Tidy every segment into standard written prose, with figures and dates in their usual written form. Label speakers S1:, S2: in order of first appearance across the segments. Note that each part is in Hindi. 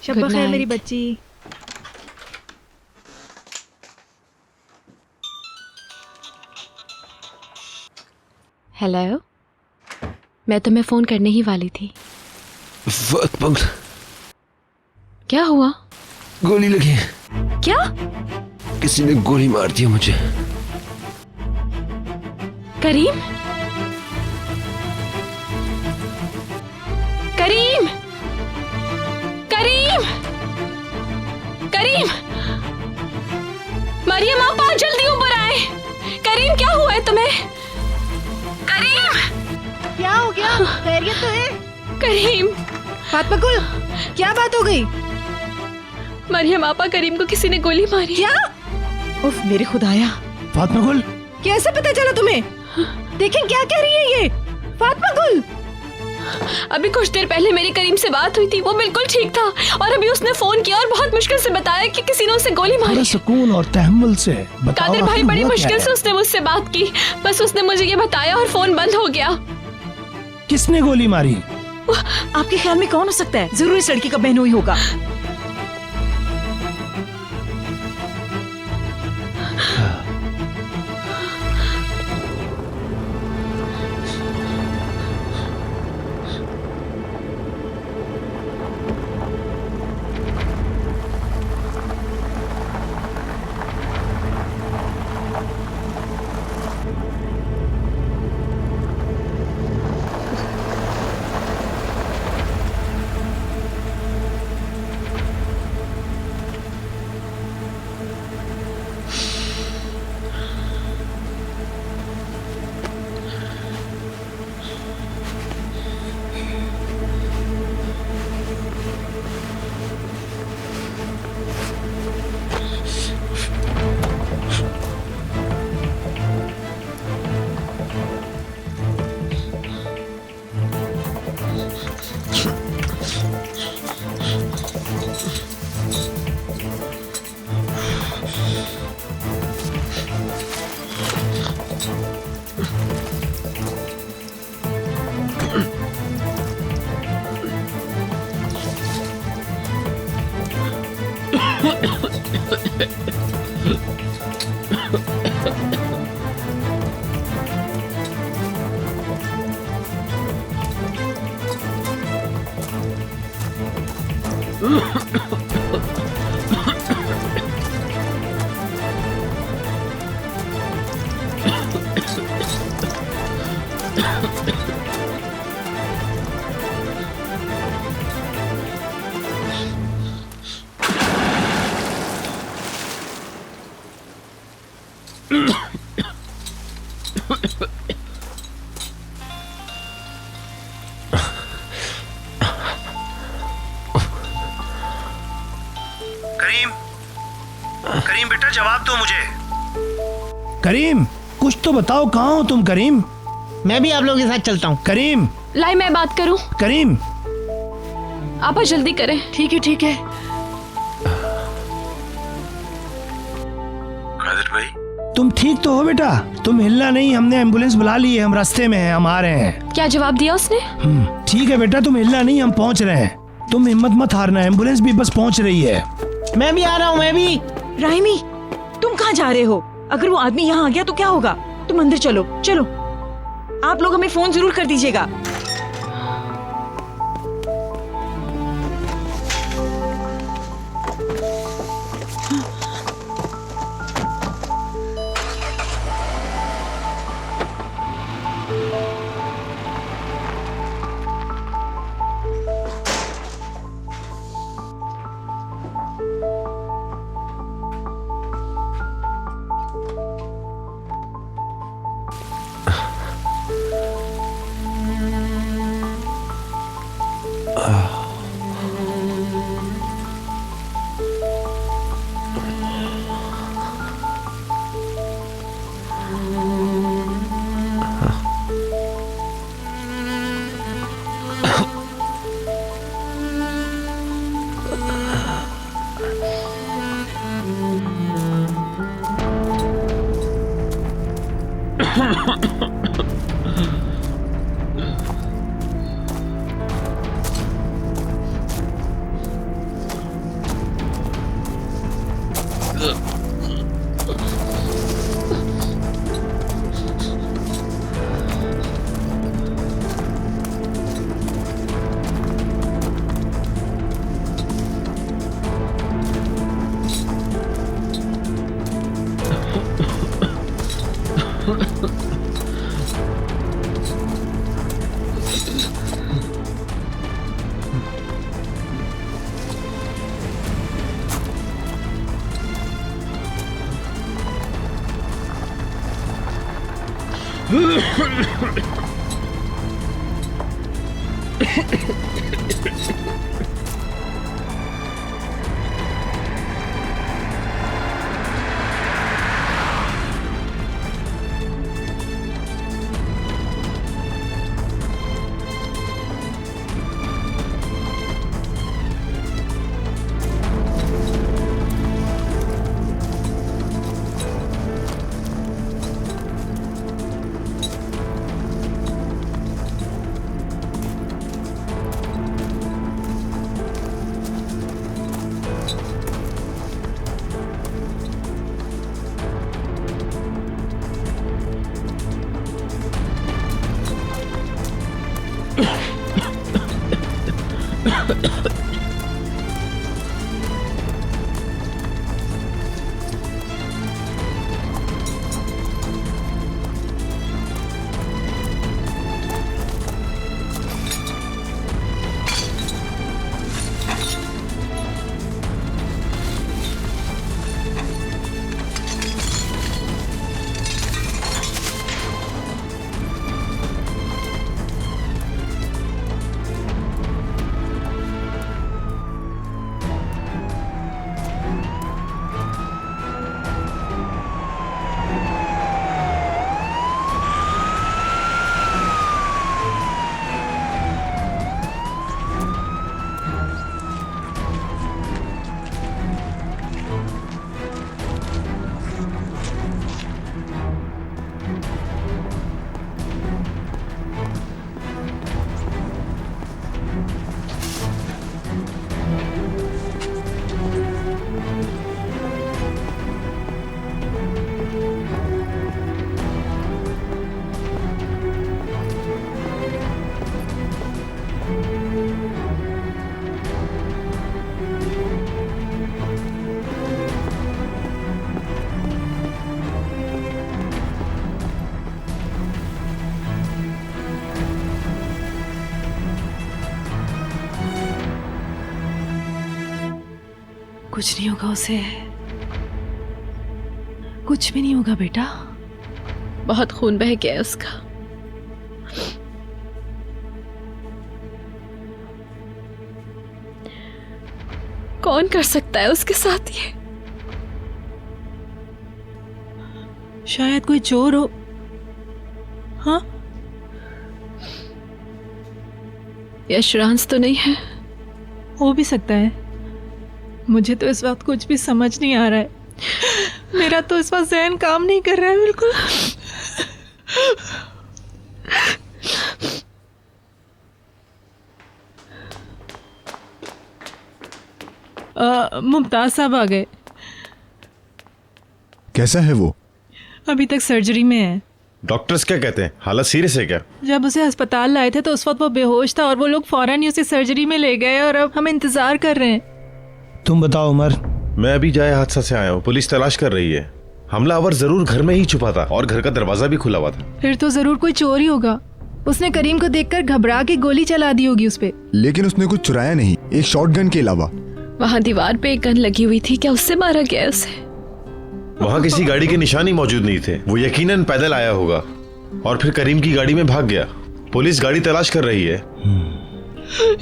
S1: शब बखैर मेरी बच्ची।
S2: हेलो, मैं तुम्हें फोन करने ही वाली थी। क्या हुआ?
S3: गोली लगी।
S2: क्या?
S3: किसी ने गोली मार दी मुझे।
S2: करीम, करीम, करीम, करीम, मरियम आप आज जल्दी ऊपर आए। करीम क्या हुआ है तुम्हें? करीम,
S1: क्या हो गया? खैरियत तो है?
S2: करीम।
S1: फातिमा गुल, क्या बात हो गई?
S2: मरियम आपा, करीम को किसी ने गोली मारी।
S1: क्या? उफ मेरे खुदाया।
S4: फातिमा गुल,
S1: कैसे पता चला तुम्हें? देखें क्या कह रही है ये। फातिमा गुल,
S2: अभी कुछ देर पहले मेरी करीम से बात हुई थी, वो बिल्कुल ठीक था और अभी उसने फोन किया और बहुत मुश्किल से बताया कि किसी ने उसे गोली मारी।
S4: सुकून और तहम्मुल से बताओ।
S2: कादिर भाई, बड़ी मुश्किल से उसने मुझसे बात की। बस उसने मुझे ये बताया और फोन बंद हो गया।
S4: किसने गोली मारी?
S1: आपके ख्याल में कौन हो सकता है? जरूर इस लड़की का बहनोई होगा।
S4: करीम, करीम बेटा जवाब दो मुझे। करीम, कुछ तो बताओ, कहाँ हो तुम? करीम,
S5: मैं भी आप लोगों के साथ चलता हूँ।
S4: करीम,
S2: लाई मैं बात करूं।
S4: करीम।
S2: आपा जल्दी करें।
S1: ठीक है ठीक है।
S3: कादिर भाई,
S4: तुम ठीक तो हो बेटा? तुम हिलना नहीं, हमने एम्बुलेंस बुला ली है, हम रास्ते में हैं, हम आ रहे हैं।
S2: क्या जवाब दिया उसने?
S4: ठीक है बेटा, तुम हिलना नहीं, हम पहुंच रहे हैं। तुम हिम्मत मत हारना, एम्बुलेंस भी बस पहुंच रही है।
S5: मैं भी आ रहा हूँ, मैं भी।
S1: राहिमी, तुम कहाँ जा रहे हो? अगर वो आदमी यहाँ आ गया तो क्या होगा? तुम अंदर चलो चलो। आप लोग हमें फोन जरूर कर दीजिएगा।
S2: कुछ नहीं होगा उसे, कुछ भी नहीं होगा बेटा। बहुत खून बह गया है उसका। कौन कर सकता है उसके साथ ये?
S1: शायद कोई चोर हो। हाँ,
S2: यशरांश तो नहीं है?
S1: हो भी सकता है। मुझे तो इस वक्त कुछ भी समझ नहीं आ रहा है। मेरा तो इस वक्त ज़हन काम नहीं कर रहा है बिल्कुल। मुमताज साहब आ गए।
S6: कैसा है वो?
S1: अभी तक सर्जरी में है।
S7: डॉक्टर्स क्या कहते हैं, हालत सीरियस है क्या?
S1: जब उसे अस्पताल लाए थे तो उस वक्त वो बेहोश था और वो लोग फौरन ही उसे सर्जरी में ले गए और अब हम इंतजार कर रहे हैं।
S4: तुम बताओ उमर।
S7: मैं अभी जाए हादसा से आया हूँ, पुलिस तलाश कर रही है। हमलावर जरूर घर में ही छुपा था और घर का दरवाजा भी खुला हुआ था।
S1: फिर तो जरूर कोई चोर ही होगा। उसने करीम को देखकर घबरा के गोली चला दी होगी उस पे।
S6: लेकिन उसने कुछ चुराया नहीं, एक शॉटगन के अलावा।
S2: वहाँ दीवार पे एक गन लगी हुई थी, क्या उससे मारा गया है उसे?
S7: वहाँ किसी गाड़ी के निशान ही मौजूद नहीं थे। वो यकीनन पैदल आया होगा और फिर करीम की गाड़ी में भाग गया। पुलिस गाड़ी तलाश कर रही है।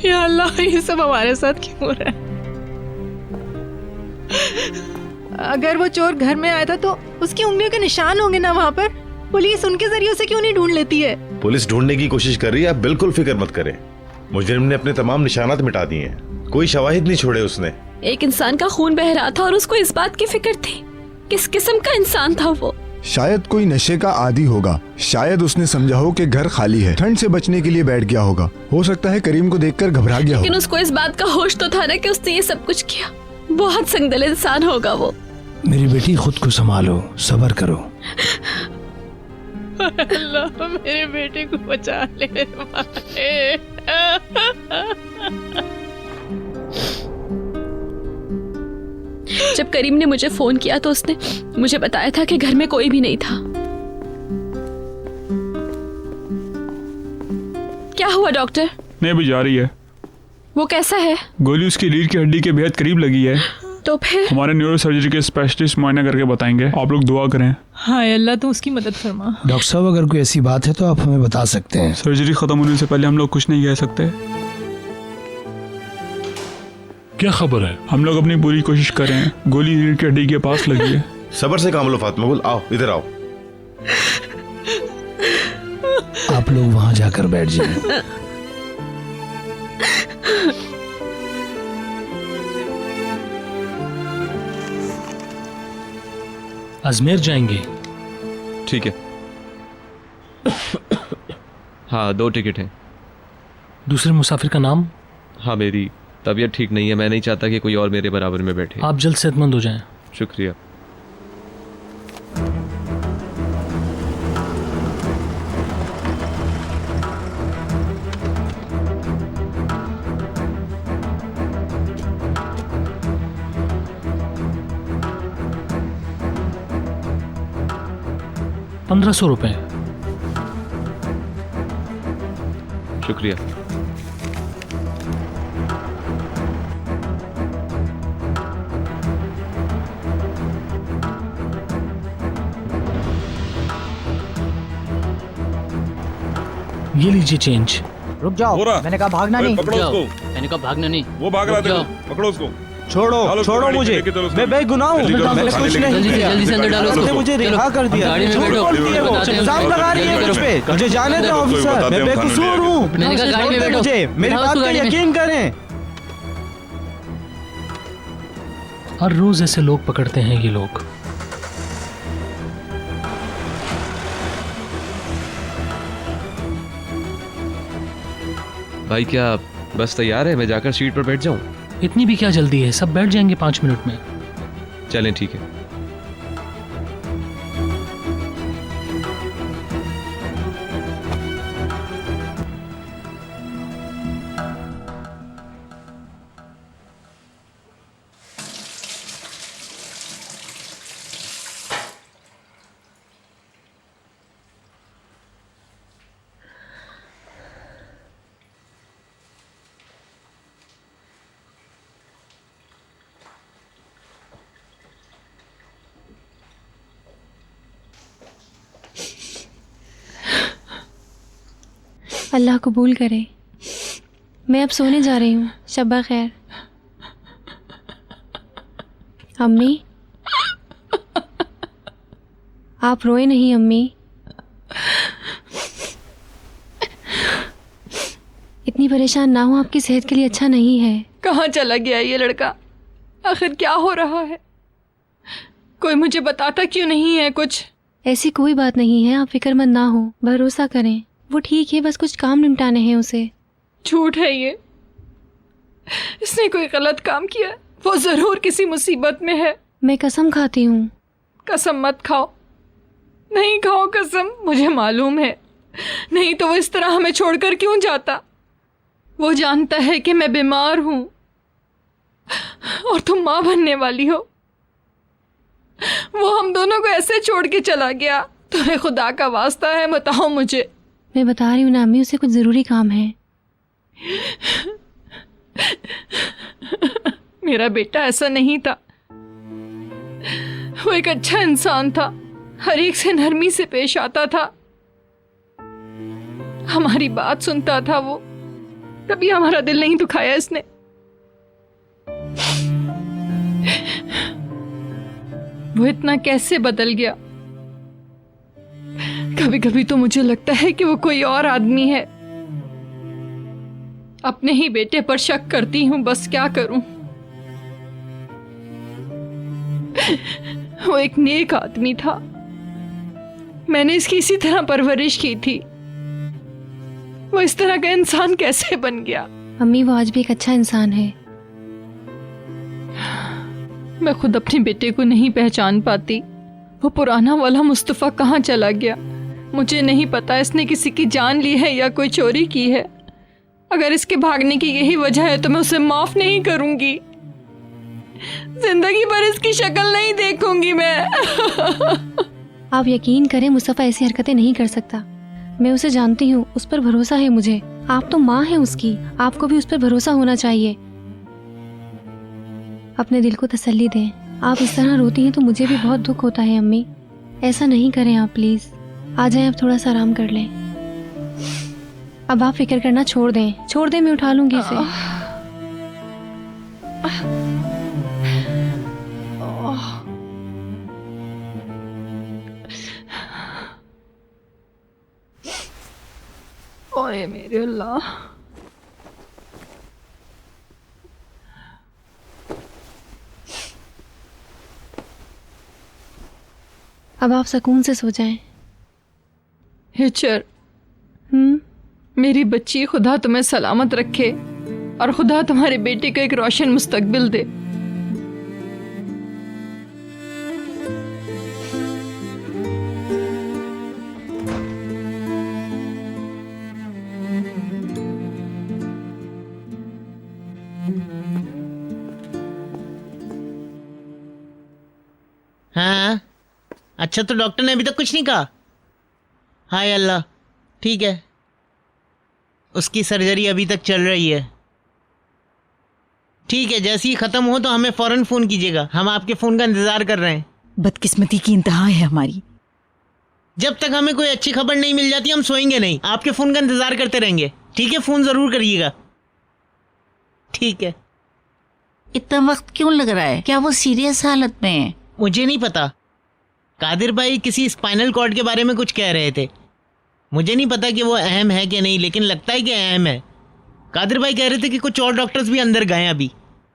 S1: या अल्लाह, ये सब हमारे साथ क्यों हो रहा है? अगर वो चोर घर में आया था तो उसकी उंगलियों के निशान होंगे ना वहाँ पर। पुलिस उनके जरिए उसे क्यों नहीं ढूंढ लेती है?
S7: पुलिस ढूंढने की कोशिश कर रही है, आप बिल्कुल फिक्र मत करें। मुजरिम ने अपने तमाम निशानात मिटा दिए हैं, कोई शवाहिद नहीं छोड़े उसने।
S2: एक इंसान का खून बह रहा था और उसको इस बात की फिक्र थी। किस किस्म का इंसान था वो?
S6: शायद कोई नशे का आदी होगा। शायद उसने समझा हो कि घर खाली है, ठंड से बचने के लिए बैठ गया होगा। हो सकता है करीम को देखकर घबरा गया हो।
S2: लेकिन उसको इस बात का होश तो था ना कि उसने ये सब कुछ किया। बहुत संगदिल इंसान होगा वो।
S4: मेरी बेटी खुद को संभालो, सब्र करो।
S1: अल्लाह मेरे बेटे को बचा ले माए।
S2: जब करीम ने मुझे फोन किया तो उसने मुझे बताया था कि घर में कोई भी नहीं था। क्या हुआ डॉक्टर?
S8: नहीं, अभी जा रही है।
S2: वो कैसा है?
S8: गोली उसकी रीढ़ की हड्डी के बेहद करीब लगी है।
S2: तो फिर?
S8: हमारे न्यूरो सर्जरी के स्पेशलिस्ट मुआयना करके बताएंगे। आप लोग दुआ करें।
S1: हाँ अल्लाह तू उसकी मदद फरमा।
S4: डॉक्टर साहब अगर कोई ऐसी बात है तो आप हमें बता सकते हैं।
S8: सर्जरी खत्म होने से पहले हम लोग कुछ नहीं कह सकते।
S9: क्या खबर है?
S8: हम लोग अपनी पूरी कोशिश कर रहे हैं। गोली रीढ़ की हड्डी के पास लगी है।
S7: सबर से काम लो फातिमा गुल, आओ इधर आओ।
S4: आप लोग वहां जाकर बैठ जाएं।
S9: अजमेर जाएंगे?
S3: ठीक है। हाँ 2 टिकट हैं।
S9: दूसरे मुसाफिर का नाम?
S3: हाँ मेरी तबीयत ठीक नहीं है, मैं नहीं चाहता कि कोई और मेरे बराबर में बैठे।
S9: आप जल्द सेहतमंद हो जाएं।
S3: शुक्रिया।
S9: ₹1500।
S3: शुक्रिया।
S9: ये लीजिए चेंज।
S5: रुक जाओ, मैंने कहा भागना नहीं।
S10: पकड़ो उसको। मैंने कहा भागना नहीं।
S3: वो भाग रहा था, पकड़ो उसको।
S5: छोड़ो छोड़ो मुझे, मैं बेगुनाह हूँ, मैंने कुछ नहीं
S10: जल्दी
S5: किया।
S10: से अंदर डालो उसको।
S5: उसने मुझे रिहा कर दिया।
S10: गाड़ी में
S5: झूठ
S10: बैठो।
S5: बोलती है वो,
S10: बताते हैं
S5: इल्जाम
S10: उसको।
S5: लगा रही है
S10: जल्दी
S5: मुझ
S10: करो।
S5: पे। मुझे जाने दो ऑफिसर, मैं बेकसूर हूँ।
S10: मैंने कहा गाड़ी में बैठो।
S5: मुझे मेरी
S10: बिठाओ
S5: बात
S10: उसको
S5: पे
S10: गाड़ी में।
S5: यकीन करें।
S9: हर रोज ऐसे लोग पकड़ते हैं ये लोग।
S3: भाई क्या बस तैयार है? मैं जाकर सीट पर बैठ जाऊं?
S9: इतनी भी क्या जल्दी है, सब बैठ जाएंगे 5 मिनट में।
S3: चलें ठीक है।
S2: अल्लाह कबूल करे। मैं अब सोने जा रही हूँ। शब्बा खैर। अम्मी, आप रोए नहीं अम्मी। इतनी परेशान ना हो, आपकी सेहत के लिए अच्छा नहीं है।
S1: कहाँ चला गया ये लड़का? आखिर क्या हो रहा है? कोई मुझे बताता क्यों नहीं है कुछ?
S2: ऐसी कोई बात नहीं है, आप फिक्रमंद ना हो, भरोसा करें। वो ठीक है, बस कुछ काम निपटाने हैं उसे।
S1: झूठ है ये। इसने कोई गलत काम किया। वो जरूर किसी मुसीबत में है।
S2: मैं कसम खाती हूँ।
S1: कसम मत खाओ, नहीं खाओ कसम। मुझे मालूम है, नहीं तो वो इस तरह हमें छोड़कर क्यों जाता। वो जानता है कि मैं बीमार हूँ और तुम माँ बनने वाली हो। वो हम दोनों को ऐसे छोड़ के चला गया। तुम्हें खुदा का वास्ता है, बताओ मुझे।
S2: मैं बता रही हूँ ना अम्मी, उसे कुछ ज़रूरी काम है।
S1: मेरा बेटा ऐसा नहीं था। वो एक अच्छा इंसान था, हर एक से नरमी से पेश आता था, हमारी बात सुनता था। वो कभी हमारा दिल नहीं दुखाया इसने। वो इतना कैसे बदल गया? कभी कभी तो मुझे लगता है कि वो कोई और आदमी है। अपने ही बेटे पर शक करती हूं, बस क्या करूं। वो एक नेक आदमी था, मैंने इसकी इसी तरह परवरिश की थी। वो इस तरह का इंसान कैसे बन गया?
S2: अम्मी, वो आज भी एक अच्छा इंसान है।
S1: मैं खुद अपने बेटे को नहीं पहचान पाती। वो पुराना वाला मुस्तफ़ा कहाँ चला गया? मुझे नहीं पता इसने किसी की जान ली है या कोई चोरी की है। अगर इसके भागने की यही वजह है तो मैं उसे माफ नहीं करूंगी। जिंदगी भर इसकी शक्ल नहीं देखूंगी मैं।
S2: आप यकीन करें, मुस्तफ़ा ऐसी हरकतें नहीं कर सकता। मैं उसे जानती हूँ, उस पर भरोसा है मुझे। आप तो माँ हैं उसकी, आपको भी उस पर भरोसा होना चाहिए। अपने दिल को तसल्ली दें। आप इस तरह रोती हैं तो मुझे भी बहुत दुख होता है अम्मी। ऐसा नहीं करें आप, प्लीज आ जाएं, अब थोड़ा सा आराम कर लें। अब आप फिक्र करना छोड़ दें, मैं उठा लूंगी इसे।
S1: ओए मेरे अल्लाह।
S2: अब आप सुकून से सो जाएं।
S1: हिचर, मेरी बच्ची, खुदा तुम्हें सलामत रखे और खुदा तुम्हारे बेटे को एक रोशन मुस्तकबिल दे।
S11: हाँ, अच्छा तो डॉक्टर ने अभी तक कुछ नहीं कहा? हाय अल्लाह, ठीक है। उसकी सर्जरी अभी तक चल रही है। ठीक है, जैसे ही ख़त्म हो तो हमें फ़ौरन फ़ोन कीजिएगा, हम आपके फ़ोन का इंतज़ार कर रहे हैं।
S12: बदकिस्मती की इंतहा है हमारी।
S11: जब तक हमें कोई अच्छी खबर नहीं मिल जाती हम सोएंगे नहीं, आपके फ़ोन का इंतज़ार करते रहेंगे। ठीक है, फ़ोन ज़रूर करिएगा। ठीक है।
S12: इतना वक्त क्यों लग रहा है? क्या वो सीरियस हालत में है?
S11: मुझे नहीं पता। कादिर भाई किसी स्पाइनल कॉर्ड के बारे में कुछ कह रहे थे। मुझे नहीं पता कि वो अहम है कि नहीं, लेकिन लगता है कि अहम है। कादिर भाई कह रहे थे कि कुछ और डॉक्टर्स भी अंदर गए अभी।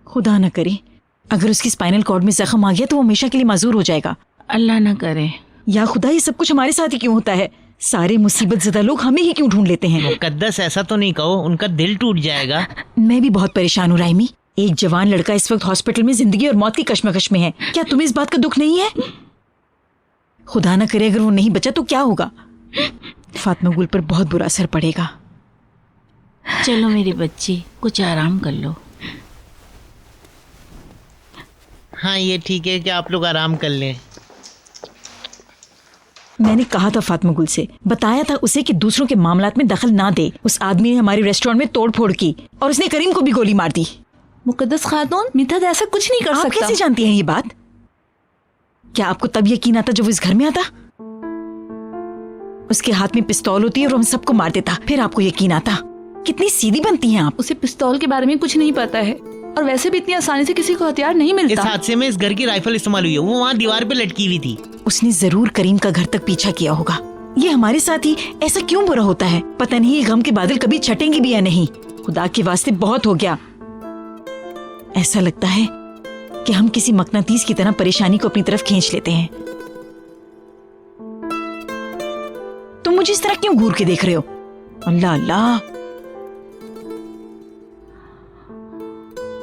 S12: खुदा न करे, अगर उसकी स्पाइनल कॉर्ड में जख्म आ गया तो वो हमेशा के लिए माजूर हो जाएगा। अल्लाह न करे। या खुदा, ये सब कुछ हमारे साथ ही क्यों होता है? सारे मुसीबत ज़दा लोग हमें ही क्यों ढूंढ लेते हैं?
S11: मुकद्दस, ऐसा तो नहीं कहो, उनका दिल टूट जाएगा।
S12: मैं भी बहुत परेशान हूँ राइमी। एक जवान लड़का इस वक्त हॉस्पिटल में जिंदगी और मौत की कश्मकश में है। क्या तुम्हें इस बात का दुख नहीं है? खुदा न करे अगर वो नहीं बचा तो क्या होगा? फातिमा गुल पर बहुत बुरा असर पड़ेगा।
S13: चलो मेरी बच्ची, कुछ आराम कर लो।
S11: हाँ, ये ठीक है कि आप लोग आराम कर लें।
S12: मैंने कहा था फातिमा गुल से, बताया था उसे कि दूसरों के मामलात में दखल ना दे। उस आदमी ने हमारे रेस्टोरेंट में तोड़ फोड़ की और उसने करीम को भी गोली मार दी।
S1: मुकद्दस खातून, मिथत ऐसा कुछ नहीं कर सकता।
S12: आप कैसे जानती हैं ये बात? क्या आपको तब यकीन आता जब वो इस घर में आता? उसके हाथ में पिस्तौल होती है और हम सबको मार देता, फिर आपको यकीन आता? कितनी सीधी बनती हैं आप।
S1: उसे पिस्तौल के बारे में कुछ नहीं पता है और वैसे भी इतनी आसानी से किसी को हथियार नहीं मिलता।
S11: इस हादसे में इस घर की राइफल इस्तेमाल हुई है, वो वहाँ दीवार पे लटकी हुई थी।
S12: उसने जरूर करीम का घर तक पीछा किया होगा। ये हमारे साथ ही ऐसा क्यों बुरा होता है? पता नहीं ये गम के बादल कभी छटेंगे भी या नहीं। खुदा के वास्ते बहुत हो गया। ऐसा लगता है कि हम किसी मकनातीस की तरह परेशानी को अपनी तरफ खींच लेते हैं। तुम मुझे इस तरह क्यों घूर के देख रहे हो? अल्लाह अल्लाह।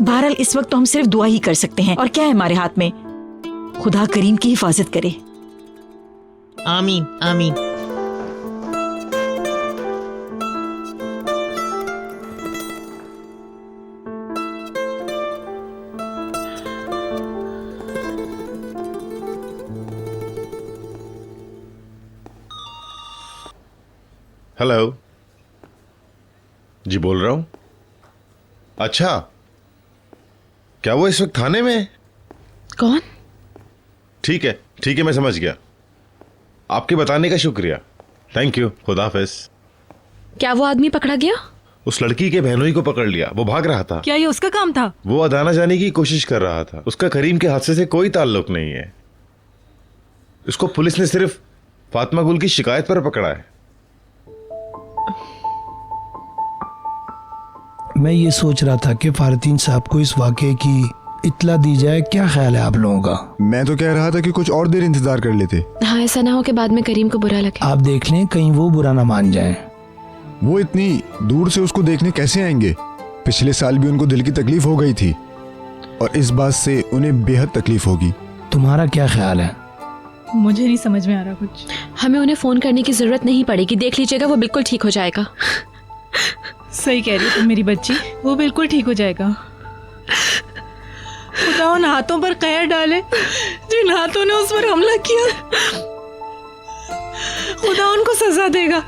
S12: बहरहाल इस वक्त तो हम सिर्फ दुआ ही कर सकते हैं, और क्या है हमारे हाथ में? खुदा करीम की हिफाजत करे।
S11: आमीन आमीन।
S7: हेलो जी, बोल रहा हूं। अच्छा, क्या वो इस वक्त थाने में है?
S2: कौन?
S7: ठीक है, मैं समझ गया। आपके बताने का शुक्रिया। Thank you. खुदा हाफिज।
S2: क्या वो आदमी पकड़ा गया?
S7: उस लड़की के बहनोई को पकड़ लिया, वो भाग रहा था।
S1: क्या ये उसका काम था?
S7: वो अदाना जाने की कोशिश कर रहा था। उसका करीम के हादसे से कोई ताल्लुक नहीं है। उसको पुलिस ने सिर्फ फातिमा गुल की शिकायत पर पकड़ा है।
S4: मैं ये सोच रहा था कि फारतीन साहब को इस वाक़े की इत्ला दी जाए। क्या ख्याल है आप लोगों का?
S6: मैं तो कह रहा था कि कुछ और देर इंतजार कर लेते।
S2: हाँ, ऐसा ना हो कि बाद में करीम को बुरा लगे।
S4: आप देख लें, कहीं वो बुरा ना मान जाएं।
S6: वो इतनी दूर से उसको देखने कैसे आएंगे? पिछले साल भी उनको दिल की तकलीफ हो गई थी। और इस बात से उन्हें बेहद तकलीफ होगी।
S4: तुम्हारा क्या ख्याल है?
S1: मुझे नहीं समझ में आ रहा कुछ।
S2: हमें उन्हें फ़ोन करने की ज़रूरत नहीं पड़ेगी, देख लीजिएगा वो बिल्कुल ठीक हो जाएगा।
S1: सही कह रही हो तुम मेरी बच्ची, वो बिल्कुल ठीक हो जाएगा। खुदा उन हाथों पर कहर डाले जिन हाथों ने उस पर हमला किया। खुदा उनको सजा देगा।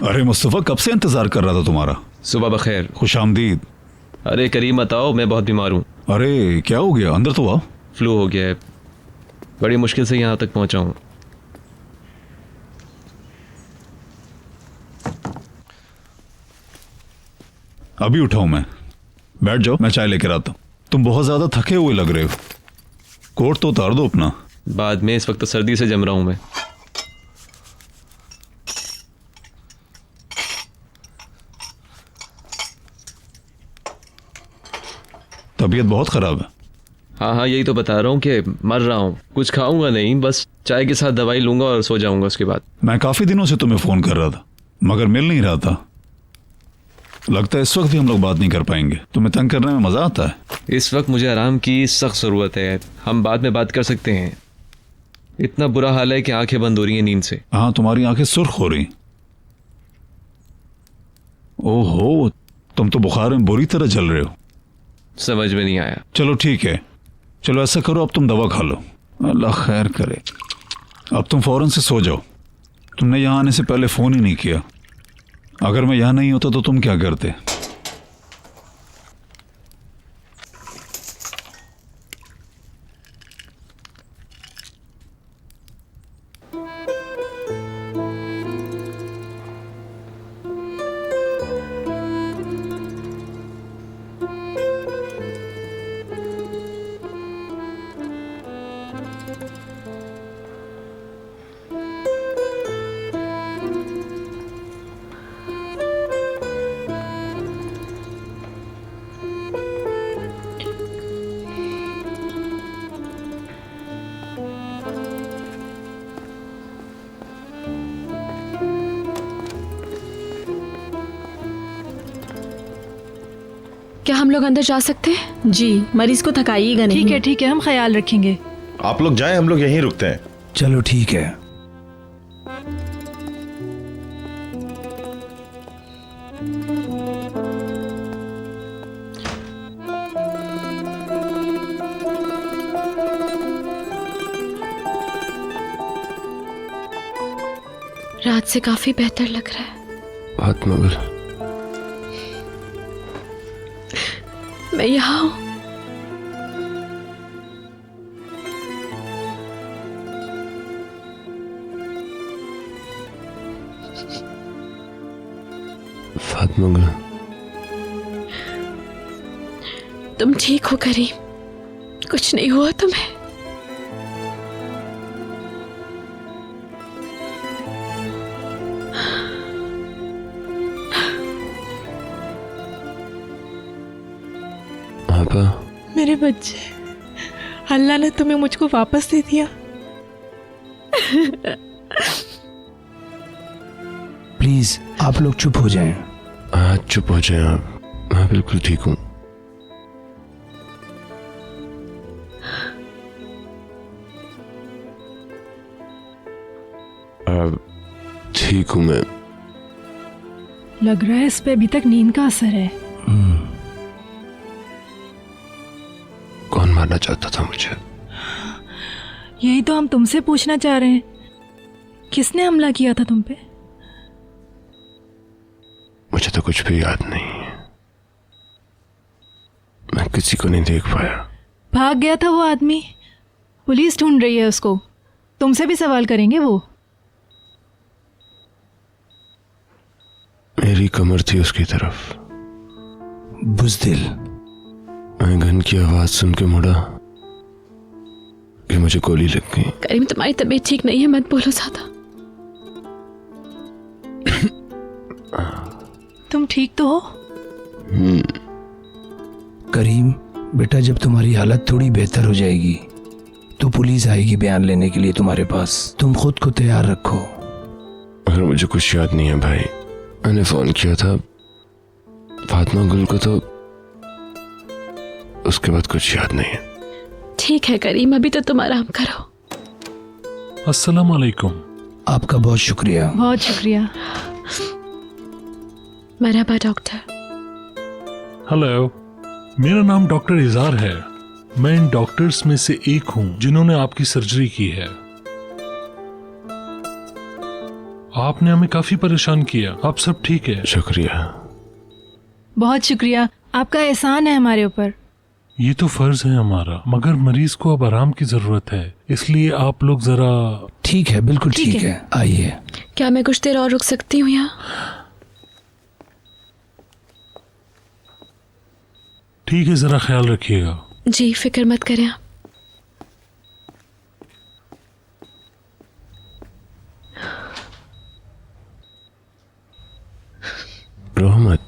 S8: अरे मुस्तफ़ा, कब से इंतजार कर रहा था तुम्हारा।
S3: सुबह बखैर।
S8: खुश आमदीद।
S3: अरे करीम बताओ, मैं बहुत बीमार हूँ।
S8: अरे क्या हो गया, अंदर तो आओ।
S3: फ्लू हो गया है, बड़ी मुश्किल से यहाँ तक पहुँचा हूँ।
S8: अभी उठाऊं मैं, बैठ जाओ, मैं चाय लेकर आता हूँ। तुम बहुत ज्यादा थके हुए लग रहे हो, कोट तो उतार दो अपना।
S3: बाद में, इस वक्त तो सर्दी से जम रहा हूँ मैं।
S8: तबीयत बहुत खराब है।
S3: हाँ, यही तो बता रहा हूँ कि मर रहा हूँ। कुछ खाऊंगा नहीं, बस चाय के साथ दवाई लूंगा और सो जाऊंगा उसके बाद।
S8: मैं काफी दिनों से तुम्हें फोन कर रहा था मगर मिल नहीं रहा था। लगता है इस वक्त भी हम लोग बात नहीं कर पाएंगे। तुम्हें तंग करने में मजा आता है।
S3: इस वक्त मुझे आराम की सख्त जरूरत है। हम बाद में बात कर सकते हैं। इतना बुरा हाल है कि आंखें बंद हो रही हैं नींद से।
S8: हाँ, तुम्हारी आंखें सुर्ख हो रही। ओहो, तुम तो बुखार में बुरी तरह जल रहे हो।
S3: समझ में नहीं आया।
S8: चलो ठीक है, चलो ऐसा करो, अब तुम दवा खा लो, अल्लाह खैर करे। अब तुम फौरन से सो जाओ। तुमने यहाँ आने से पहले फ़ोन ही नहीं किया। अगर मैं यहाँ नहीं होता तो तुम क्या करते।
S2: क्या हम लोग अंदर जा सकते हैं?
S13: जी, मरीज को थकाइएगा नहीं।
S1: ठीक है, हम ख्याल रखेंगे।
S7: आप लोग जाएं, हम लोग यहीं रुकते हैं।
S4: चलो ठीक है।
S2: रात से काफी बेहतर लग रहा है।
S3: बात मगर
S2: मैं यहाँ हूँ।
S3: फातिमा,
S2: तुम ठीक हो करीम? कुछ नहीं हुआ तुम्हें?
S1: मेरे बच्चे, अल्लाह ने तुम्हें मुझको वापस दे दिया।
S4: प्लीज आप लोग चुप हो जाएं।
S3: चुप हो जाए आप। मैं बिल्कुल ठीक हूँ।
S14: ठीक हूँ मैं।
S1: लग रहा है इस पे अभी तक नींद का असर है।
S14: कौन मारना चाहता था मुझे?
S1: यही तो हम तुमसे पूछना चाह रहे हैं, किसने हमला किया था तुम पे?
S14: मुझे तो कुछ भी याद नहीं है, मैं किसी को नहीं देख पाया।
S1: भाग गया था वो आदमी, पुलिस ढूंढ रही है उसको, तुमसे भी सवाल करेंगे वो।
S14: मेरी कमर थी उसकी तरफ।
S4: बुज़दिल।
S14: मैं गन की आवाज सुन के मुड़ा कि मुझे गोली लग गई।
S2: करीम तुम्हारी तबीयत ठीक नहीं है, मत बोलो ज्यादा।
S1: तुम ठीक तो हो?
S4: करीम बेटा, जब तुम्हारी हालत थोड़ी बेहतर हो जाएगी तो पुलिस आएगी बयान लेने के लिए तुम्हारे पास। तुम खुद को तैयार रखो।
S14: अगर मुझे कुछ याद नहीं है भाई, मैंने फोन किया था फातिमा गुल को, तो उसके बाद कुछ याद नहीं है।
S2: ठीक है करीम, अभी तो तुम आराम करो।
S9: अस्सलाम वालेकुम।
S4: आपका बहुत शुक्रिया।
S1: बहुत शुक्रिया।
S2: मरहबा डॉक्टर।
S9: हेलो, मेरा नाम डॉक्टर इजार है। मैं इन डॉक्टर्स में से एक हूं जिन्होंने आपकी सर्जरी की है। आपने हमें काफी परेशान किया, अब सब ठीक है।
S14: शुक्रिया।
S1: बहुत शुक्रिया, आपका एहसान है हमारे ऊपर।
S9: ये तो फर्ज है हमारा, मगर मरीज को अब आराम की जरूरत है, इसलिए आप लोग जरा।
S4: ठीक है, बिल्कुल ठीक है, आइए।
S2: क्या मैं कुछ देर और रुक सकती हूँ यहाँ?
S9: ठीक है, जरा ख्याल रखिएगा।
S2: जी, फिक्र मत करें आप।
S14: रो मत।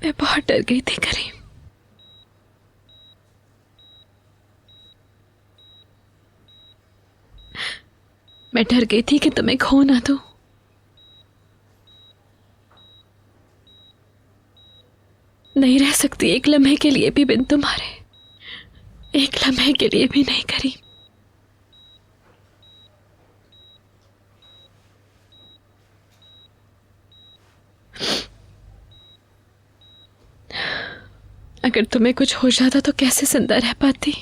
S2: मैं बहुत डर गई थी करीम। मैं डर गई थी कि तुम्हें खो ना दूं। नहीं रह सकती एक लम्हे के लिए भी बिन तुम्हारे, एक लम्हे के लिए भी नहीं करीम। अगर तुम्हें कुछ हो जाता तो कैसे जिंदा रह पाती?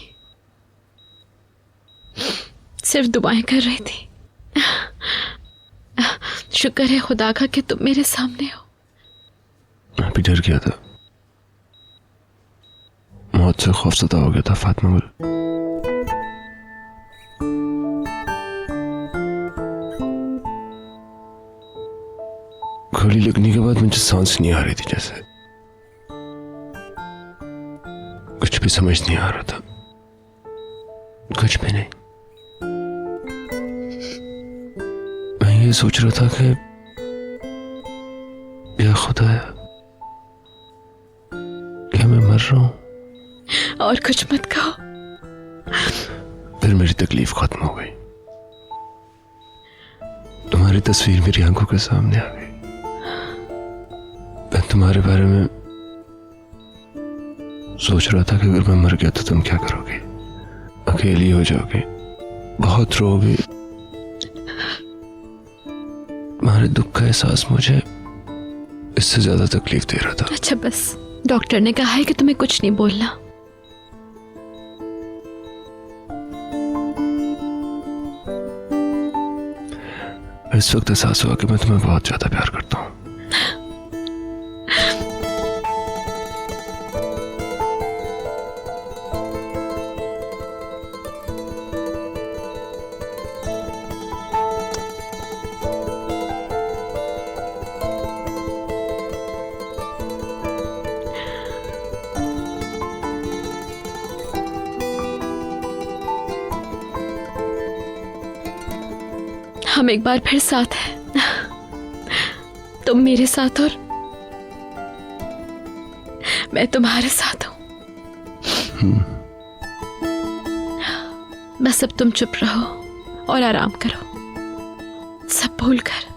S2: सिर्फ दुआएं कर रही थी। शुक्र है खुदा का कि तुम मेरे सामने हो।
S14: मैं भी डर गया था, मौत से खौफजदा हो गया था फातिमा गुल। गोली लगने के बाद मुझे सांस नहीं आ रही थी, जैसे कुछ भी समझ नहीं आ रहा था, कुछ भी नहीं। मैं ये सोच रहा था कि या खुदाया, क्या मैं मर रहा हूं?
S2: और कुछ मत कहो।
S14: फिर मेरी तकलीफ खत्म हो गई। तुम्हारी तस्वीर मेरी आंखों के सामने आ गई। मैं तुम्हारे बारे में सोच रहा था कि अगर मैं मर गया तो तुम क्या करोगे? अकेली हो जाओगे, बहुत रोओगे। तुम्हारे दुख का एहसास मुझे इससे ज्यादा तकलीफ दे रहा था।
S2: अच्छा बस, डॉक्टर ने कहा है कि तुम्हें कुछ नहीं बोलना।
S14: इस वक्त एहसास हुआ कि मैं तुम्हें बहुत ज्यादा प्यार करता हूँ।
S2: हम एक बार फिर साथ हैं। तुम मेरे साथ और मैं तुम्हारे साथ हूं। बस अब तुम चुप रहो और आराम करो, सब भूल कर।